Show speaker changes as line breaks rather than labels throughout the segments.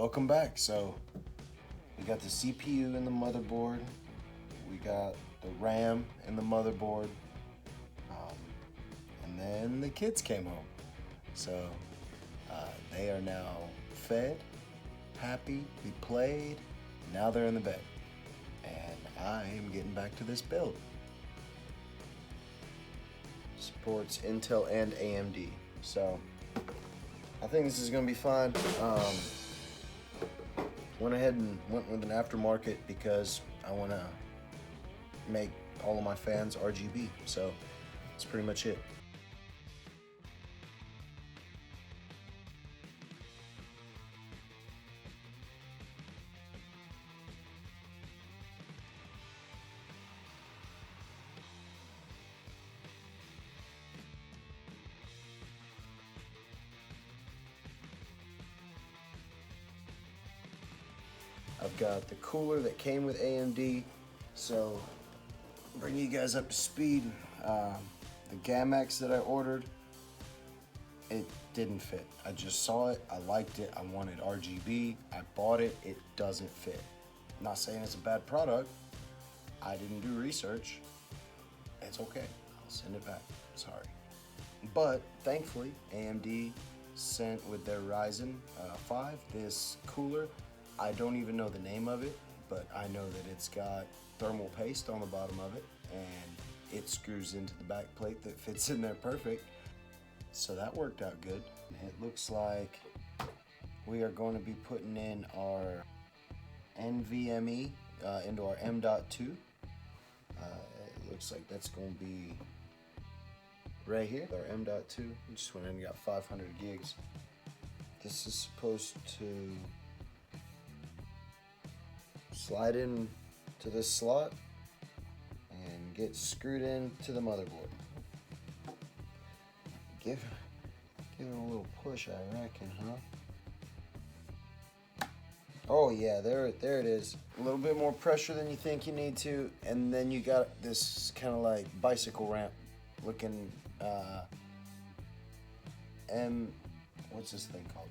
Welcome back. So we got the CPU in the motherboard, we got the RAM in the motherboard, and then the kids came home. So they are now fed, happy, we played, now they're in the bed. And I am getting back to this build. Supports Intel and AMD. So I think this is gonna be fine. Went ahead and went with an aftermarket because I wanna make all of my fans RGB. So that's pretty much it. I've got the cooler that came with AMD, so bring you guys up to speed. The Gamex that I ordered, it didn't fit. I just saw it, I liked it, I wanted RGB, I bought it, it doesn't fit. I'm not saying it's a bad product, I didn't do research, it's okay, I'll send it back, sorry. But thankfully, AMD sent with their Ryzen 5 this cooler. I don't even know the name of it, but I know that it's got thermal paste on the bottom of it, and it screws into the back plate that fits in there perfect. So that worked out good. It looks like we are going to be putting in our NVMe into our M.2. It looks like that's going to be right here, our M.2. We just went in and got 500 gigs. This is supposed to slide in to this slot and get screwed into the motherboard. Give it a little push, I reckon, huh? Oh yeah, there it is. A little bit more pressure than you think you need to, and then you got this kind of like bicycle ramp looking what's this thing called?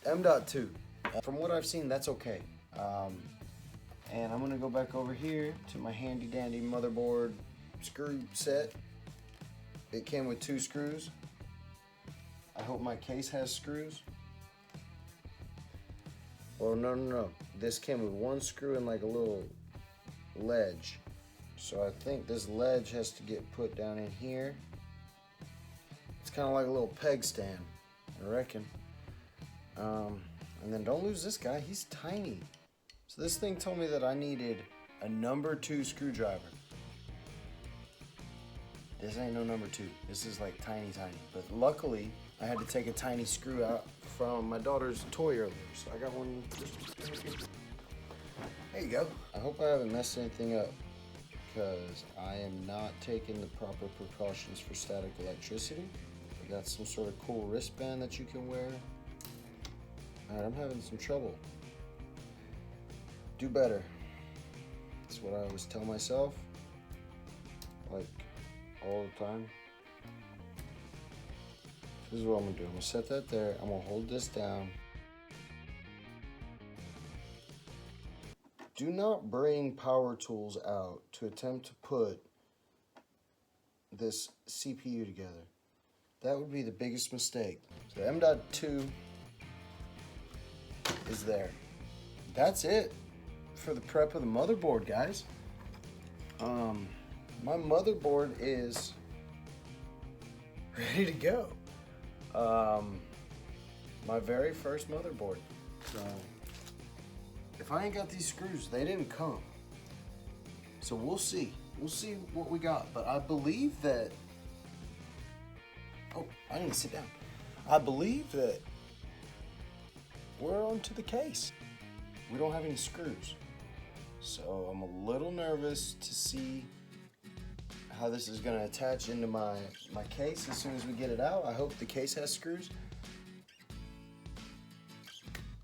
M.2. From what I've seen, that's okay. And I'm gonna go back over here to my handy dandy motherboard screw set. It came with 2 screws. I hope my case has screws. Oh no. This came with 1 screw and like a little ledge. So I think this ledge has to get put down in here. It's kind of like a little peg stand, I reckon. And then don't lose this guy, he's tiny. So this thing told me that I needed a number 2 screwdriver. This ain't no number 2. This is like tiny. But luckily, I had to take a tiny screw out from my daughter's toy earlier. So I got one. There you go. I hope I haven't messed anything up, because I am not taking the proper precautions for static electricity. I got some sort of cool wristband that you can wear. Alright, I'm having some trouble. Do better. That's what I always tell myself, like all the time. This is what I'm gonna do. I'm gonna set that there. I'm gonna hold this down. Do not bring power tools out to attempt to put this CPU together. That would be the biggest mistake. So M.2 is there. That's it for the prep of the motherboard, guys. My motherboard is ready to go. My very first motherboard. So if I ain't got these screws, they didn't come. So we'll see. We'll see what we got. But I believe that, oh, I need to sit down. I believe that we're onto the case. We don't have any screws. So I'm a little nervous to see how this is gonna attach into my case as soon as we get it out. I hope the case has screws.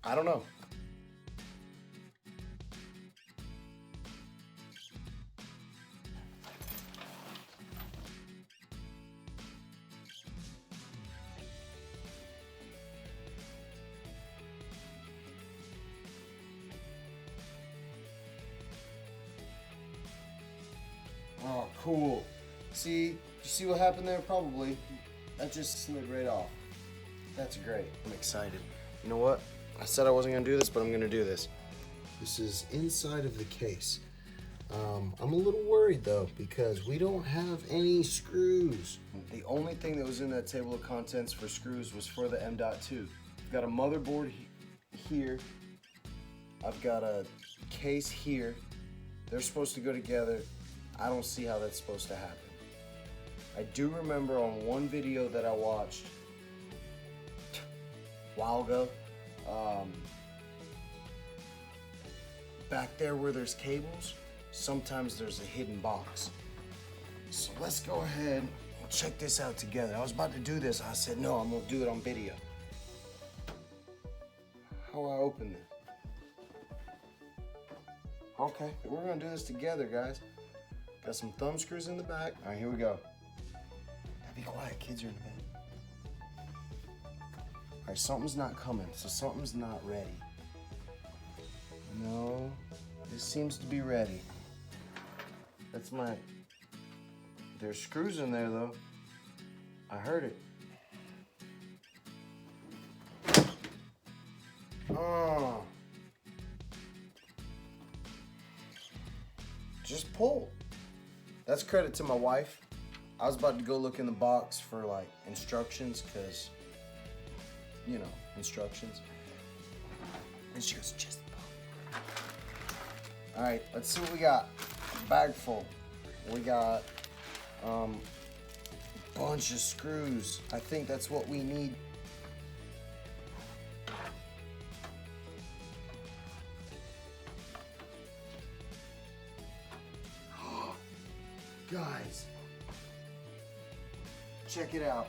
I don't know. Oh, cool. See, you see what happened there? Probably. That just slid right off. That's great. I'm excited. You know what? I said I wasn't gonna do this, but I'm gonna do this. This is inside of the case. I'm a little worried though, because we don't have any screws. The only thing that was in that table of contents for screws was for the M.2. I've got a motherboard here. I've got a case here. They're supposed to go together. I don't see how that's supposed to happen. I do remember on one video that I watched a while ago, back there where there's cables, sometimes there's a hidden box. So let's go ahead and check this out together. I was about to do this. I said, no, I'm gonna do it on video. How do I open this? Okay, we're gonna do this together, guys. Got some thumb screws in the back. All right, here we go. Be quiet, kids are in bed. All right, something's not coming, so something's not ready. No, this seems to be ready. That's my, there's screws in there though. I heard it. Oh. Just pull. That's credit to my wife. I was about to go look in the box for like instructions, cause, you know, instructions. And she goes, just pull. All right, let's see what we got. Bag full. We got a bunch of screws. I think that's what we need. Guys, check it out.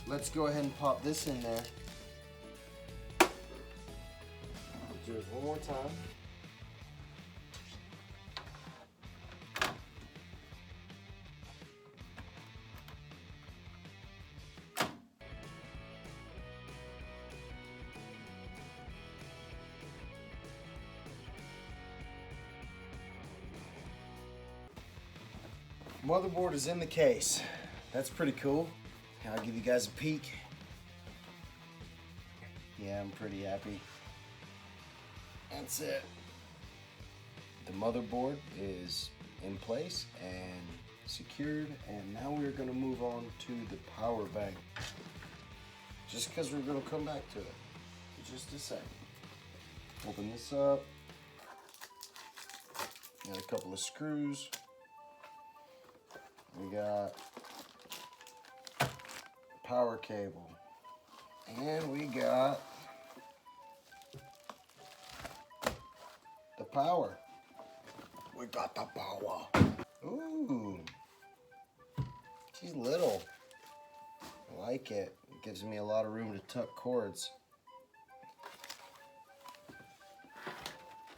Let's go ahead and pop this in there. Do it one more time. Motherboard is in the case. That's pretty cool. I'll give you guys a peek. Yeah, I'm pretty happy. That's it. The motherboard is in place and secured, and now we're gonna move on to the power bank. Just because we're gonna come back to it in just a second. Open this up. Got a couple of screws. We got power cable, and we got the power. We got the power. Ooh, she's little. I like it. It gives me a lot of room to tuck cords.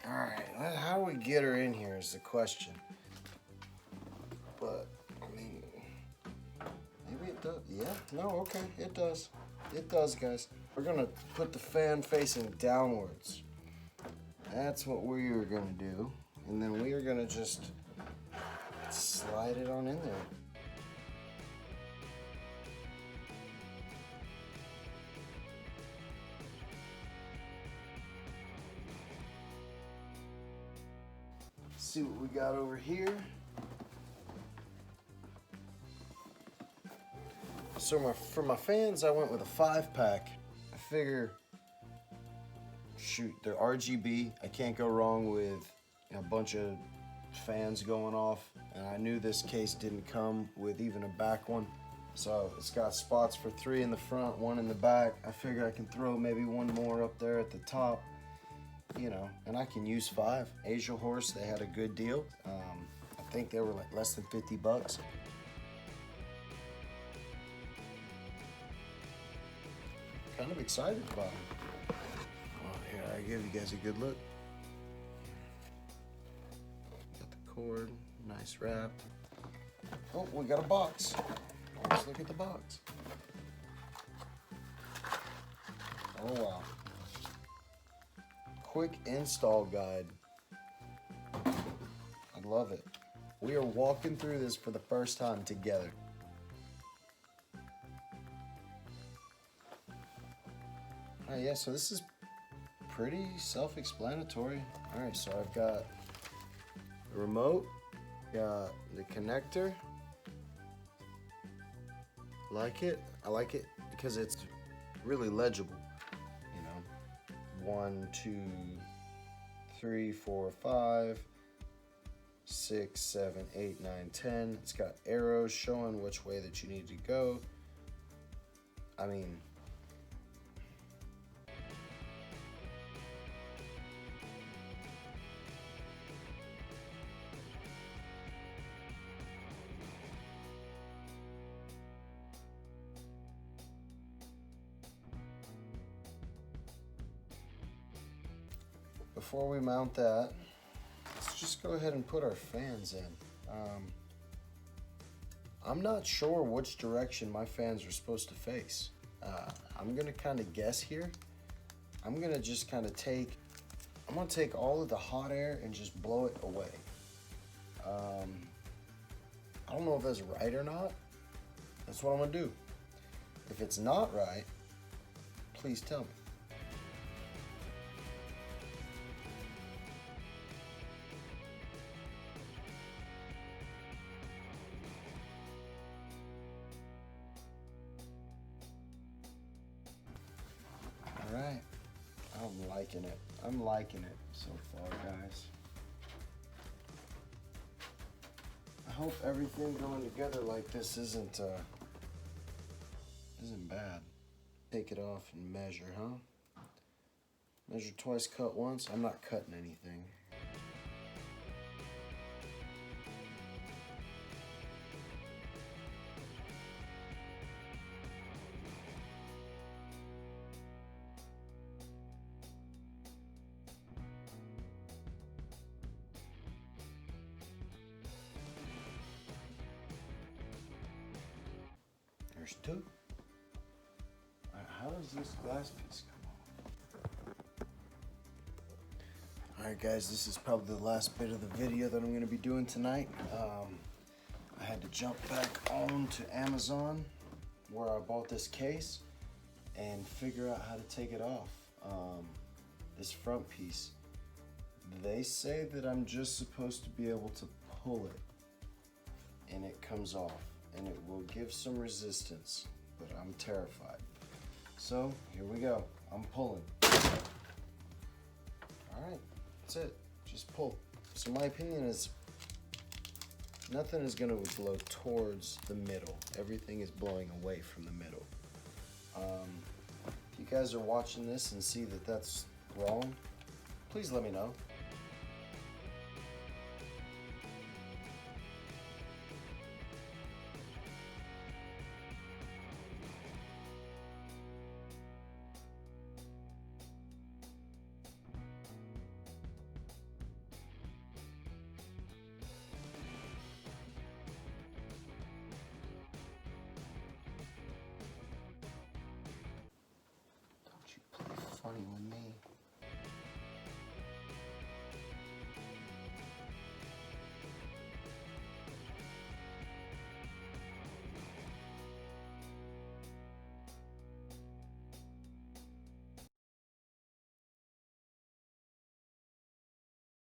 All right, how do we get her in here is the question. But maybe it does. Yeah, no, okay, it does. It does, guys. We're gonna put the fan facing downwards. That's what we are gonna do. And then we are gonna just slide it on in there. Let's see what we got over here. So for my fans, I went with a 5-pack. I figure, shoot, they're RGB. I can't go wrong with a bunch of fans going off. And I knew this case didn't come with even a back one. So it's got spots for 3 in the front, 1 in the back. I figure I can throw maybe 1 more up there at the top, you know, and I can use 5. Asia Horse, they had a good deal. I think they were like less than 50 bucks. Kind of excited about it. Oh, here, I give you guys a good look. Got the cord, nice wrap. Oh, we got a box. Let's look at the box. Oh, wow. Quick install guide. I love it. We are walking through this for the first time together. Alright, yeah, so this is pretty self-explanatory. Alright, so I've got the remote, got the connector. I like it because it's really legible. You know, 1, 2, 3, 4, 5, 6, 7, 8, 9, 10. It's got arrows showing which way that you need to go. I mean, before we mount that, let's just go ahead and put our fans in. I'm not sure which direction my fans are supposed to face. I'm gonna kind of guess here. I'm gonna just kind of take all of the hot air and just blow it away. I don't know if that's right or not. That's what I'm gonna do. If it's not right, please tell me. Alright, I'm liking it. I'm liking it so far, guys. I hope everything going together like this isn't bad. Take it off and measure, huh? Measure twice, cut once. I'm not cutting anything. There's 2. How does this glass piece come off? Alright guys, this is probably the last bit of the video that I'm going to be doing tonight. I had to jump back on to Amazon where I bought this case and figure out how to take it off. This front piece. They say that I'm just supposed to be able to pull it and it comes off. And it will give some resistance, but I'm terrified. So here we go. I'm pulling. All right, that's it. Just pull. So my opinion is nothing is going to blow towards the middle. Everything is blowing away from the middle. If you guys are watching this and see that that's wrong, please let me know.